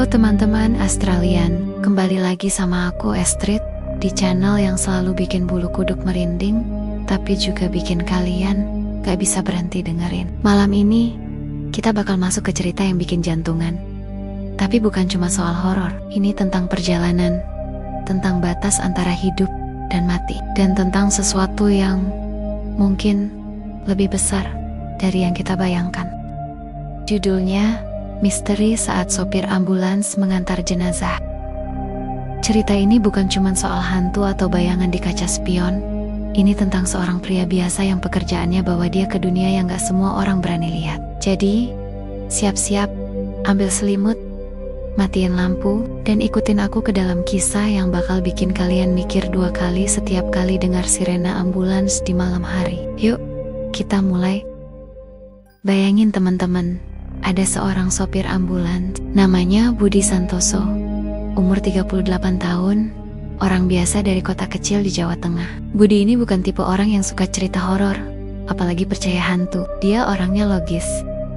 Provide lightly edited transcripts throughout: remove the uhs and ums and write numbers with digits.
teman-teman Australian, kembali lagi sama aku Astrid di channel yang selalu bikin bulu kuduk merinding, tapi juga bikin kalian gak bisa berhenti dengerin. Malam ini, kita bakal masuk ke cerita yang bikin jantungan. Tapi bukan cuma soal horor, ini tentang perjalanan, tentang batas antara hidup dan mati, dan tentang sesuatu yang mungkin lebih besar dari yang kita bayangkan. Judulnya, Misteri Saat Sopir Ambulans Mengantar Jenazah. Cerita ini bukan cuma soal hantu atau bayangan di kaca spion. Ini tentang seorang pria biasa yang pekerjaannya bawa dia ke dunia yang gak semua orang berani lihat. Jadi, siap-siap, ambil selimut, matiin lampu, dan ikutin aku ke dalam kisah yang bakal bikin kalian mikir dua kali setiap kali dengar sirena ambulans di malam hari. Yuk, kita mulai. Bayangin teman-teman, ada seorang sopir ambulans, namanya Budi Santoso, umur 38 tahun, orang biasa dari kota kecil di Jawa Tengah. Budi ini bukan tipe orang yang suka cerita horor, apalagi percaya hantu. Dia orangnya logis,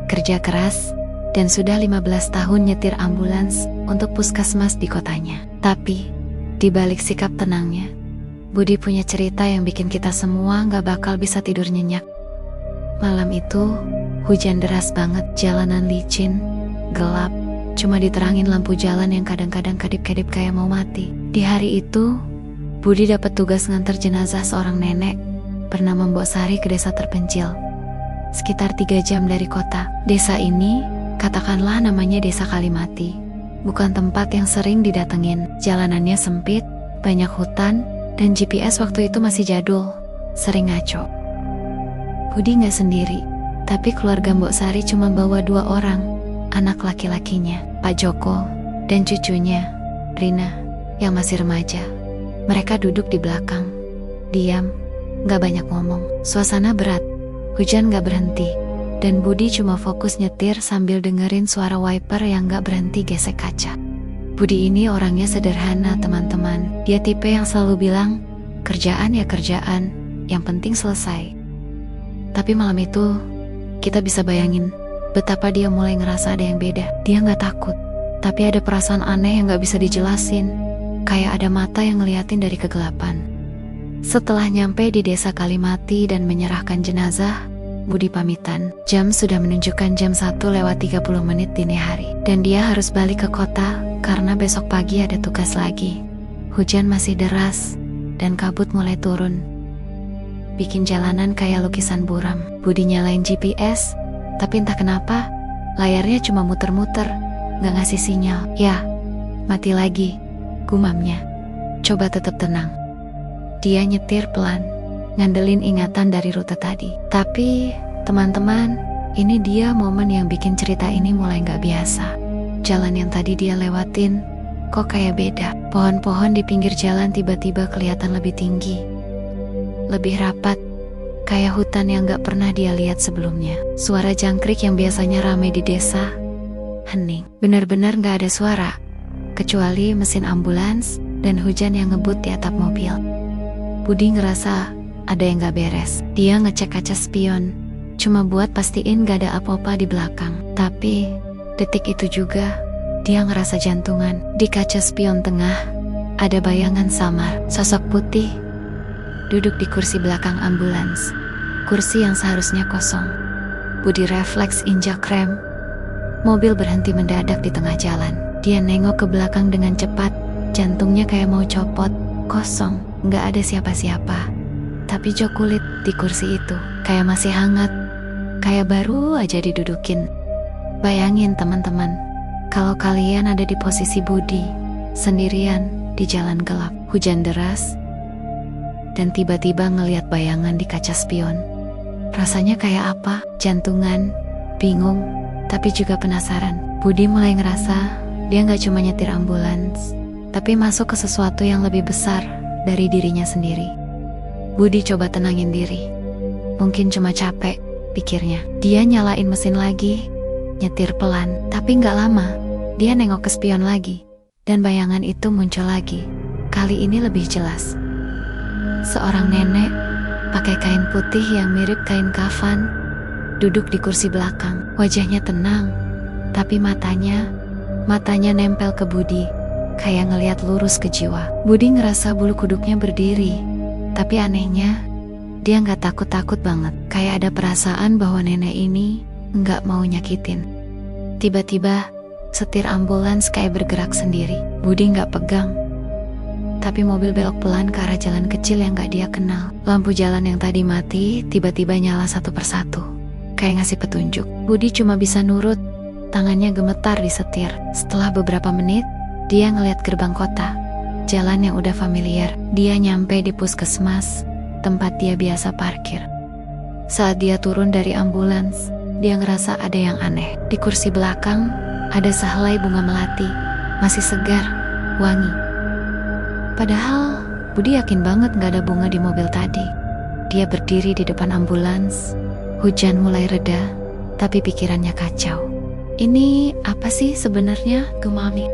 kerja keras, dan sudah 15 tahun nyetir ambulans untuk puskesmas di kotanya. Tapi, di balik sikap tenangnya, Budi punya cerita yang bikin kita semua gak bakal bisa tidur nyenyak. Malam itu, hujan deras banget, jalanan licin, gelap, cuma diterangin lampu jalan yang kadang-kadang kedip-kedip kayak mau mati. Di hari itu, Budi dapat tugas nganter jenazah seorang nenek bernama Mbok Sari ke desa terpencil, sekitar 3 jam dari kota. Desa ini, katakanlah namanya Desa Kalimati, bukan tempat yang sering didatengin. Jalanannya sempit, banyak hutan, dan GPS waktu itu masih jadul, sering ngaco. Budi gak sendiri, tapi keluarga Mbok Sari cuma bawa 2 orang, anak laki-lakinya, Pak Joko, dan cucunya, Rina, yang masih remaja. Mereka duduk di belakang, diam, gak banyak ngomong. Suasana berat, hujan gak berhenti, dan Budi cuma fokus nyetir sambil dengerin suara wiper yang gak berhenti gesek kaca. Budi ini orangnya sederhana teman-teman. Dia tipe yang selalu bilang, kerjaan ya kerjaan, yang penting selesai. Tapi malam itu, kita bisa bayangin betapa dia mulai ngerasa ada yang beda. Dia gak takut, tapi ada perasaan aneh yang gak bisa dijelasin, kayak ada mata yang ngeliatin dari kegelapan. Setelah nyampe di Desa Kalimati dan menyerahkan jenazah, Budi pamitan. Jam sudah menunjukkan jam 1:30 dini hari, dan dia harus balik ke kota karena besok pagi ada tugas lagi. Hujan masih deras, dan kabut mulai turun, bikin jalanan kayak lukisan buram. Budi nyalain GPS, tapi entah kenapa layarnya cuma muter-muter, gak ngasih sinyal. Ya, mati lagi, gumamnya. Coba tetap tenang. Dia nyetir pelan, ngandelin ingatan dari rute tadi. Tapi, teman-teman, ini dia momen yang bikin cerita ini mulai gak biasa. Jalan yang tadi dia lewatin, kok kayak beda. Pohon-pohon di pinggir jalan tiba-tiba kelihatan lebih tinggi, lebih rapat, kayak hutan yang gak pernah dia lihat sebelumnya. Suara jangkrik yang biasanya ramai di desa, hening. Benar-benar gak ada suara, kecuali mesin ambulans dan hujan yang ngebut di atap mobil. Budi ngerasa ada yang gak beres. Dia ngecek kaca spion, cuma buat pastiin gak ada apa-apa di belakang. Tapi, detik itu juga, dia ngerasa jantungan. Di kaca spion tengah, ada bayangan samar, sosok putih, duduk di kursi belakang ambulans, kursi yang seharusnya kosong. Budi refleks injak rem. Mobil berhenti mendadak di tengah jalan. Dia nengok ke belakang dengan cepat, jantungnya kayak mau copot. Kosong, gak ada siapa-siapa. Tapi jok kulit di kursi itu kayak masih hangat, kayak baru aja didudukin. Bayangin teman-teman, kalau kalian ada di posisi Budi, sendirian di jalan gelap, hujan deras, dan tiba-tiba ngelihat bayangan di kaca spion. Rasanya kayak apa? Jantungan, bingung, tapi juga penasaran. Budi mulai ngerasa dia gak cuma nyetir ambulans, tapi masuk ke sesuatu yang lebih besar dari dirinya sendiri. Budi coba tenangin diri. Mungkin cuma capek, pikirnya. Dia nyalain mesin lagi, nyetir pelan, tapi gak lama, dia nengok ke spion lagi, dan bayangan itu muncul lagi. Kali ini lebih jelas. Seorang nenek pakai kain putih yang mirip kain kafan, duduk di kursi belakang. Wajahnya tenang, tapi matanya Matanya nempel ke Budi, kayak ngeliat lurus ke jiwa. Budi ngerasa bulu kuduknya berdiri, tapi anehnya dia nggak takut-takut banget. Kayak ada perasaan bahwa nenek ini nggak mau nyakitin. Tiba-tiba setir ambulans kayak bergerak sendiri. Budi nggak pegang, tapi mobil belok pelan ke arah jalan kecil yang gak dia kenal. Lampu jalan yang tadi mati tiba-tiba nyala satu persatu, kayak ngasih petunjuk. Budi cuma bisa nurut, tangannya gemetar di setir. Setelah beberapa menit, dia ngeliat gerbang kota, jalan yang udah familiar. Dia nyampe di puskesmas, tempat dia biasa parkir. Saat dia turun dari ambulans, dia ngerasa ada yang aneh. Di kursi belakang, ada sehelai bunga melati, masih segar, wangi. Padahal Budi yakin banget gak ada bunga di mobil tadi. Dia berdiri di depan ambulans. Hujan mulai reda, tapi pikirannya kacau. Ini apa sih sebenarnya, Gemami?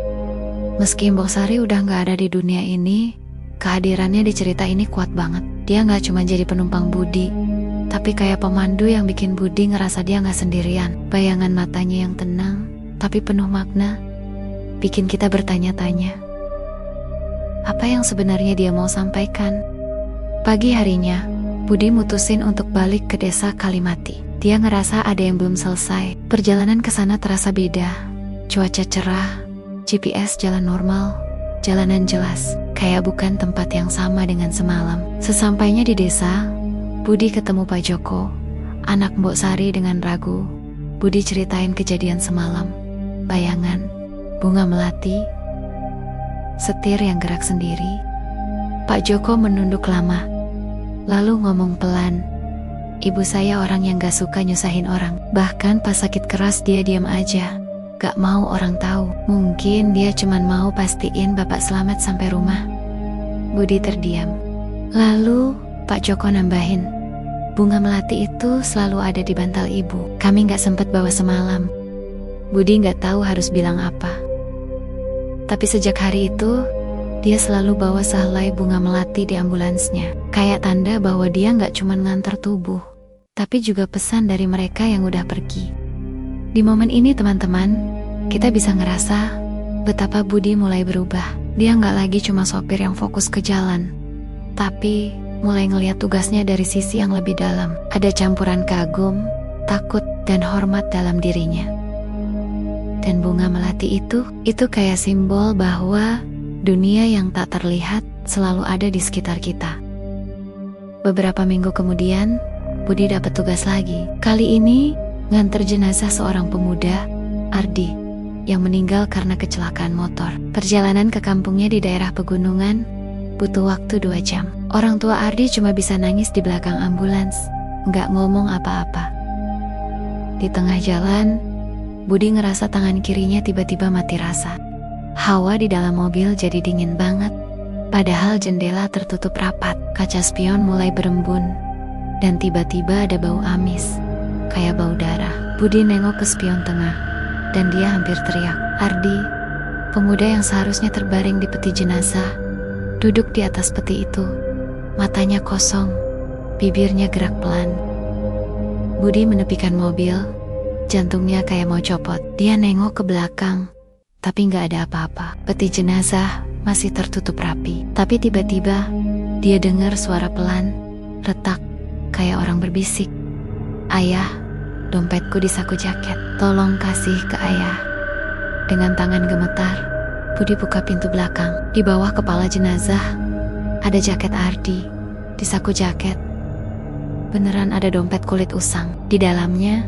Meski Mbok Sari udah gak ada di dunia ini, kehadirannya di cerita ini kuat banget. Dia gak cuma jadi penumpang Budi, tapi kayak pemandu yang bikin Budi ngerasa dia gak sendirian. Bayangan matanya yang tenang, tapi penuh makna, bikin kita bertanya-tanya, apa yang sebenarnya dia mau sampaikan? Pagi harinya, Budi mutusin untuk balik ke desa Kalimati. Dia ngerasa ada yang belum selesai. Perjalanan ke sana terasa beda. Cuaca cerah, GPS jalan normal, jalanan jelas, kayak bukan tempat yang sama dengan semalam. Sesampainya di desa, Budi ketemu Pak Joko, anak Mbok Sari. Dengan ragu, Budi ceritain kejadian semalam. Bayangan, bunga melati, setir yang gerak sendiri. Pak Joko menunduk lama, lalu ngomong pelan, ibu saya orang yang gak suka nyusahin orang. Bahkan pas sakit keras dia diam aja, gak mau orang tahu. Mungkin dia cuman mau pastiin bapak selamat sampai rumah. Budi terdiam. Lalu Pak Joko nambahin, bunga melati itu selalu ada di bantal ibu. Kami gak sempet bawa semalam. Budi gak tahu harus bilang apa. Tapi sejak hari itu, dia selalu bawa sehelai bunga melati di ambulansnya. Kayak tanda bahwa dia gak cuma ngantar tubuh, tapi juga pesan dari mereka yang udah pergi. Di momen ini teman-teman, kita bisa ngerasa betapa Budi mulai berubah. Dia gak lagi cuma sopir yang fokus ke jalan, tapi mulai ngeliat tugasnya dari sisi yang lebih dalam. Ada campuran kagum, takut, dan hormat dalam dirinya. Dan bunga melati itu kayak simbol bahwa dunia yang tak terlihat selalu ada di sekitar kita. Beberapa minggu kemudian, Budi dapat tugas lagi. Kali ini nganter jenazah seorang pemuda, Ardi, yang meninggal karena kecelakaan motor. Perjalanan ke kampungnya di daerah pegunungan butuh waktu 2 jam. Orang tua Ardi cuma bisa nangis di belakang ambulans, nggak ngomong apa-apa. Di tengah jalan, Budi ngerasa tangan kirinya tiba-tiba mati rasa. Hawa di dalam mobil jadi dingin banget, padahal jendela tertutup rapat. Kaca spion mulai berembun, dan tiba-tiba ada bau amis, kayak bau darah. Budi nengok ke spion tengah, dan dia hampir teriak. Ardi, pemuda yang seharusnya terbaring di peti jenazah, duduk di atas peti itu. Matanya kosong, bibirnya gerak pelan. Budi menepikan mobil, jantungnya kayak mau copot. Dia nengok ke belakang, tapi gak ada apa-apa. Peti jenazah masih tertutup rapi. Tapi tiba-tiba dia dengar suara pelan, retak, kayak orang berbisik. Ayah, dompetku di saku jaket, tolong kasih ke ayah. Dengan tangan gemetar, Budi buka pintu belakang. Di bawah kepala jenazah ada jaket Ardi. Di saku jaket beneran ada dompet kulit usang. Di dalamnya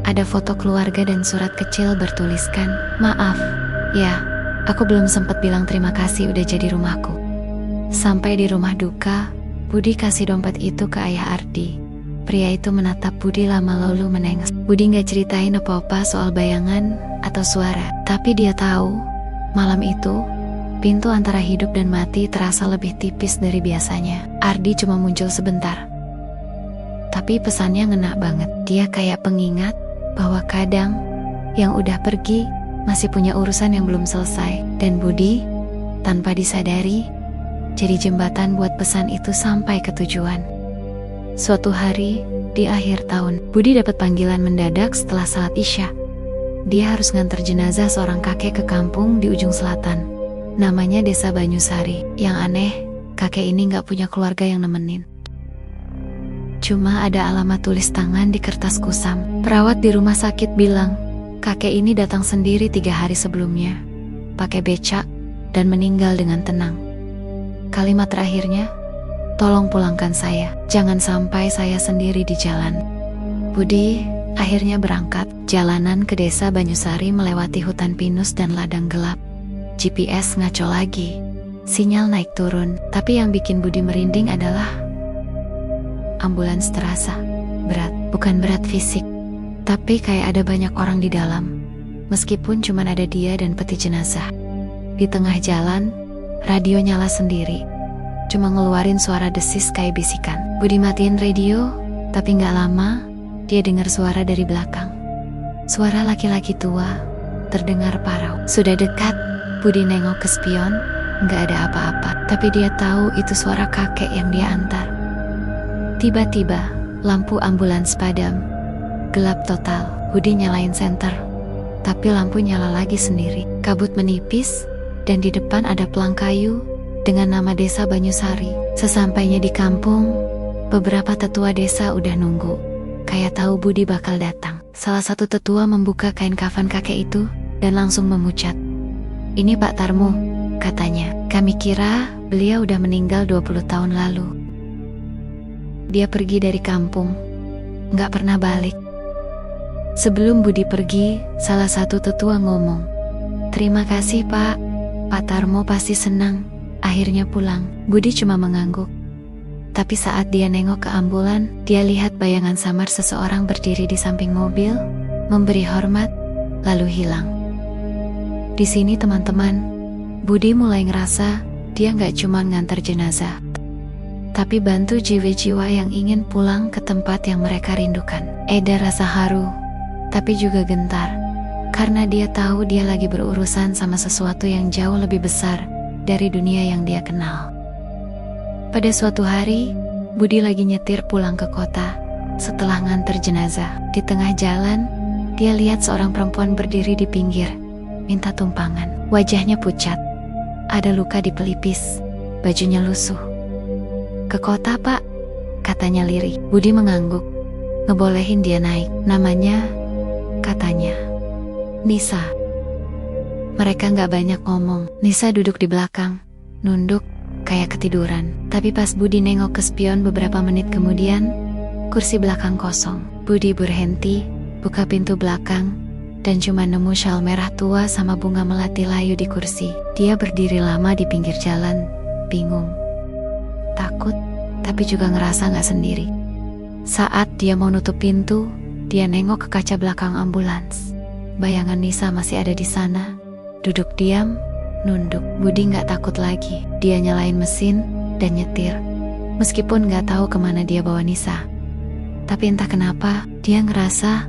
ada foto keluarga dan surat kecil bertuliskan, maaf, ya, aku belum sempat bilang terima kasih udah jadi rumahku. Sampai di rumah duka, Budi kasih dompet itu ke ayah Ardi. Pria itu menatap Budi lama lalu menengok. Budi gak ceritain apa-apa soal bayangan atau suara, tapi dia tahu malam itu pintu antara hidup dan mati terasa lebih tipis dari biasanya. Ardi cuma muncul sebentar, tapi pesannya ngena banget. Dia kayak pengingat bahwa kadang yang udah pergi masih punya urusan yang belum selesai. Dan Budi, tanpa disadari, jadi jembatan buat pesan itu sampai ke tujuan. Suatu hari, di akhir tahun, Budi dapat panggilan mendadak setelah salat Isya. dia harus nganter jenazah seorang kakek ke kampung di ujung selatan. Namanya Desa Banyusari. Yang aneh, kakek ini gak punya keluarga yang nemenin. Cuma ada alamat tulis tangan di kertas kusam. Perawat di rumah sakit bilang, kakek ini datang sendiri 3 hari sebelumnya, pakai becak, dan meninggal dengan tenang. Kalimat terakhirnya, tolong pulangkan saya, jangan sampai saya sendiri di jalan. Budi akhirnya berangkat. Jalanan ke Desa Banyusari melewati hutan pinus dan ladang gelap. GPS ngaco lagi, sinyal naik turun. Tapi yang bikin Budi merinding adalah ambulans terasa berat. Bukan berat fisik, tapi kayak ada banyak orang di dalam. Meskipun cuma ada dia dan peti jenazah. Di tengah jalan, radio nyala sendiri, cuma ngeluarin suara desis kayak bisikan. Budi matiin radio, tapi gak lama dia dengar suara dari belakang. Suara laki-laki tua, terdengar parau. Sudah dekat, Budi nengok ke spion, gak ada apa-apa. Tapi dia tahu itu suara kakek yang dia antar. Tiba-tiba, lampu ambulans padam. Gelap total. Budi nyalain senter, tapi lampu nyala lagi sendiri. Kabut menipis, dan di depan ada pelang kayu dengan nama Desa Banyusari. Sesampainya di kampung, beberapa tetua desa udah nunggu, kayak tahu Budi bakal datang. Salah satu tetua membuka kain kafan kakek itu dan langsung memucat. Ini Pak Tarmo, katanya. Kami kira beliau udah meninggal 20 tahun lalu. Dia pergi dari kampung, gak pernah balik. Sebelum Budi pergi, salah satu tetua ngomong, terima kasih Pak, Pak Tarmo pasti senang akhirnya pulang. Budi cuma mengangguk. Tapi saat dia nengok ke ambulan, dia lihat bayangan samar seseorang berdiri di samping mobil, memberi hormat, lalu hilang. Di sini teman-teman, Budi mulai ngerasa dia gak cuma ngantar jenazah, tapi bantu jiwa-jiwa yang ingin pulang ke tempat yang mereka rindukan. Ada rasa haru, tapi juga gentar, karena dia tahu dia lagi berurusan sama sesuatu yang jauh lebih besar dari dunia yang dia kenal. Pada suatu hari, Budi lagi nyetir pulang ke kota setelah nganter jenazah. Di tengah jalan, dia lihat seorang perempuan berdiri di pinggir, minta tumpangan. Wajahnya pucat, ada luka di pelipis, bajunya lusuh. Ke kota Pak, katanya lirih. Budi mengangguk, ngebolehin dia naik. Namanya, katanya, Nisa. Mereka gak banyak ngomong. Nisa duduk di belakang, nunduk, kayak ketiduran. Tapi pas Budi nengok ke spion beberapa menit kemudian, kursi belakang kosong. Budi berhenti, buka pintu belakang, dan cuma nemu syal merah tua sama bunga melati layu di kursi. Dia berdiri lama di pinggir jalan, bingung, takut, tapi juga ngerasa gak sendiri. Saat dia mau nutup pintu, dia nengok ke kaca belakang ambulans. Bayangan Nisa masih ada di sana, duduk diam, nunduk. Budi gak takut lagi. Dia nyalain mesin dan nyetir, meskipun gak tahu kemana dia bawa Nisa. Tapi entah kenapa, dia ngerasa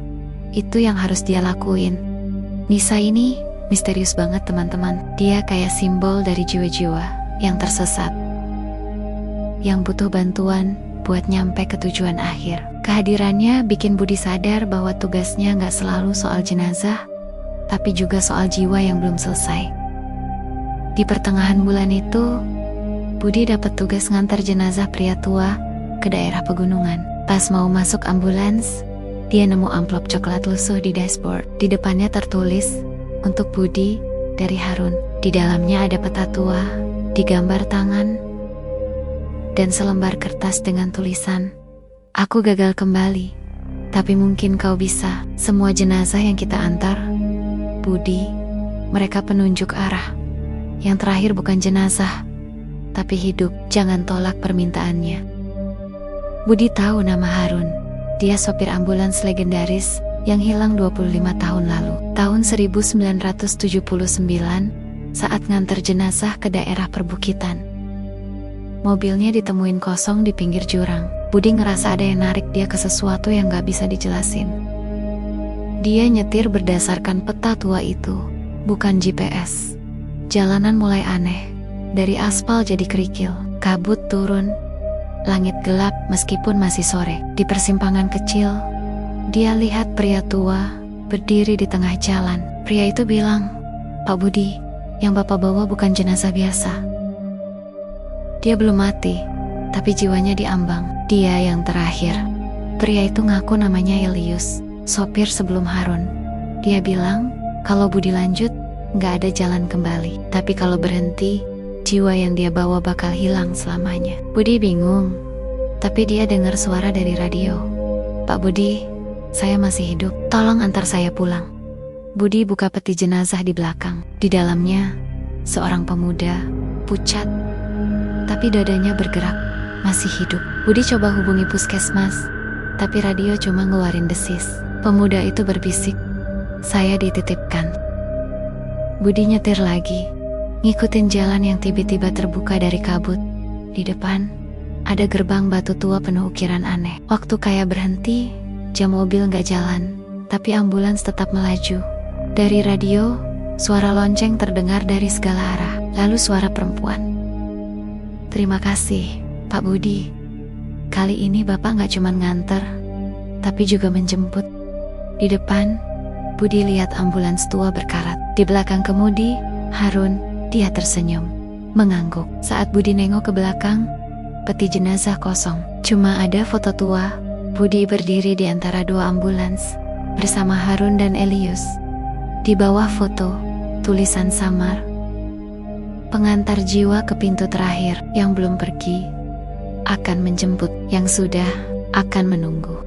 itu yang harus dia lakuin. Nisa ini misterius banget teman-teman. Dia kayak simbol dari jiwa-jiwa yang tersesat, yang butuh bantuan buat nyampe ke tujuan akhir. Kehadirannya bikin Budi sadar bahwa tugasnya gak selalu soal jenazah, tapi juga soal jiwa yang belum selesai. Di pertengahan bulan itu, Budi dapat tugas ngantar jenazah pria tua ke daerah pegunungan. Pas mau masuk ambulans, dia nemu amplop coklat lusuh di dashboard. Di depannya tertulis, untuk Budi, dari Harun. Di dalamnya ada peta tua, digambar tangan, dan selembar kertas dengan tulisan, aku gagal kembali, tapi mungkin kau bisa. Semua jenazah yang kita antar, Budi, mereka penunjuk arah. Yang terakhir bukan jenazah, tapi hidup. Jangan tolak permintaannya. Budi tahu nama Harun. Dia sopir ambulans legendaris yang hilang 25 tahun lalu. Tahun 1979, saat nganter jenazah ke daerah perbukitan. Mobilnya ditemuin kosong di pinggir jurang. Budi ngerasa ada yang narik dia ke sesuatu yang gak bisa dijelasin. Dia nyetir berdasarkan peta tua itu, bukan GPS. Jalanan mulai aneh, dari aspal jadi kerikil. Kabut turun, langit gelap meskipun masih sore. Di persimpangan kecil, dia lihat pria tua berdiri di tengah jalan. Pria itu bilang, "Pak Budi, yang Bapak bawa bukan jenazah biasa. Dia belum mati, tapi jiwanya diambang. Dia yang terakhir." Pria itu ngaku namanya Elius, sopir sebelum Harun. Dia bilang, kalau Budi lanjut, nggak ada jalan kembali. Tapi kalau berhenti, jiwa yang dia bawa bakal hilang selamanya. Budi bingung, tapi dia dengar suara dari radio. "Pak Budi, saya masih hidup. Tolong antar saya pulang." Budi buka peti jenazah di belakang. Di dalamnya, seorang pemuda, pucat, tapi dadanya bergerak, masih hidup. Budi coba hubungi puskesmas, tapi radio cuma ngeluarin desis. Pemuda itu berbisik, "Saya dititipkan." Budi nyetir lagi, ngikutin jalan yang tiba-tiba terbuka dari kabut. Di depan, ada gerbang batu tua penuh ukiran aneh. Waktu kayak berhenti, jam mobil nggak jalan, tapi ambulans tetap melaju. Dari radio, suara lonceng terdengar dari segala arah. Lalu suara perempuan. "Terima kasih, Pak Budi. Kali ini Bapak nggak cuma nganter, tapi juga menjemput." Di depan, Budi lihat ambulans tua berkarat. Di belakang kemudi, Harun, dia tersenyum, mengangguk. Saat Budi nengok ke belakang, peti jenazah kosong. Cuma ada foto tua, Budi berdiri di antara dua ambulans, bersama Harun dan Elius. Di bawah foto, tulisan samar, "Pengantar jiwa ke pintu terakhir, yang belum pergi akan menjemput, yang sudah akan menunggu."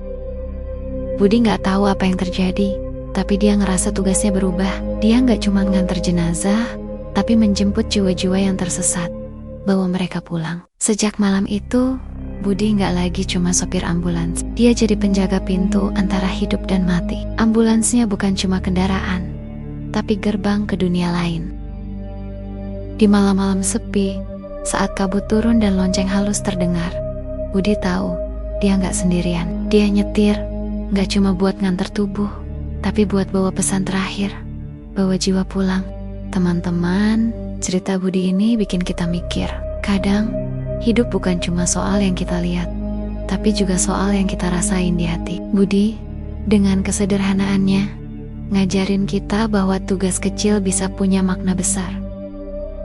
Budi nggak tahu apa yang terjadi, tapi dia ngerasa tugasnya berubah. Dia nggak cuma nganter jenazah, tapi menjemput jiwa-jiwa yang tersesat, bawa mereka pulang. Sejak malam itu, Budi nggak lagi cuma sopir ambulans. Dia jadi penjaga pintu antara hidup dan mati. Ambulansnya bukan cuma kendaraan, tapi gerbang ke dunia lain. Di malam-malam sepi, saat kabut turun dan lonceng halus terdengar, Budi tahu dia nggak sendirian. Dia nyetir, nggak cuma buat nganter tubuh, tapi buat bawa pesan terakhir, bawa jiwa pulang. Teman-teman, cerita Budi ini bikin kita mikir. Kadang, hidup bukan cuma soal yang kita lihat, tapi juga soal yang kita rasain di hati. Budi, dengan kesederhanaannya, ngajarin kita bahwa tugas kecil bisa punya makna besar,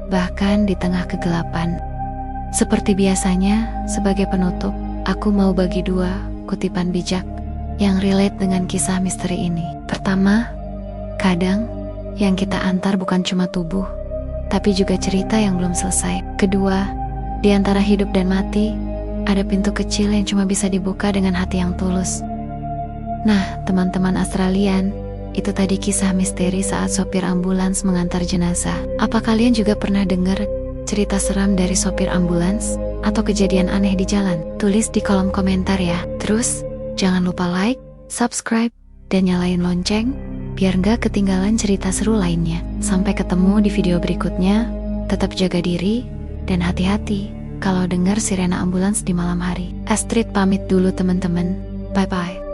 bahkan di tengah kegelapan. Seperti biasanya, sebagai penutup, aku mau bagi dua kutipan bijak yang relate dengan kisah misteri ini. Pertama, kadang yang kita antar bukan cuma tubuh, tapi juga cerita yang belum selesai. Kedua, di antara hidup dan mati, ada pintu kecil yang cuma bisa dibuka dengan hati yang tulus. Nah, teman-teman Australian, itu tadi kisah misteri saat sopir ambulans mengantar jenazah. Apa kalian juga pernah dengar cerita seram dari sopir ambulans atau kejadian aneh di jalan? Tulis di kolom komentar ya. Terus, jangan lupa like, subscribe, dan nyalain lonceng, biar nggak ketinggalan cerita seru lainnya. Sampai ketemu di video berikutnya. Tetap jaga diri, dan hati-hati kalau dengar sirena ambulans di malam hari. Astrid pamit dulu teman-teman. Bye-bye.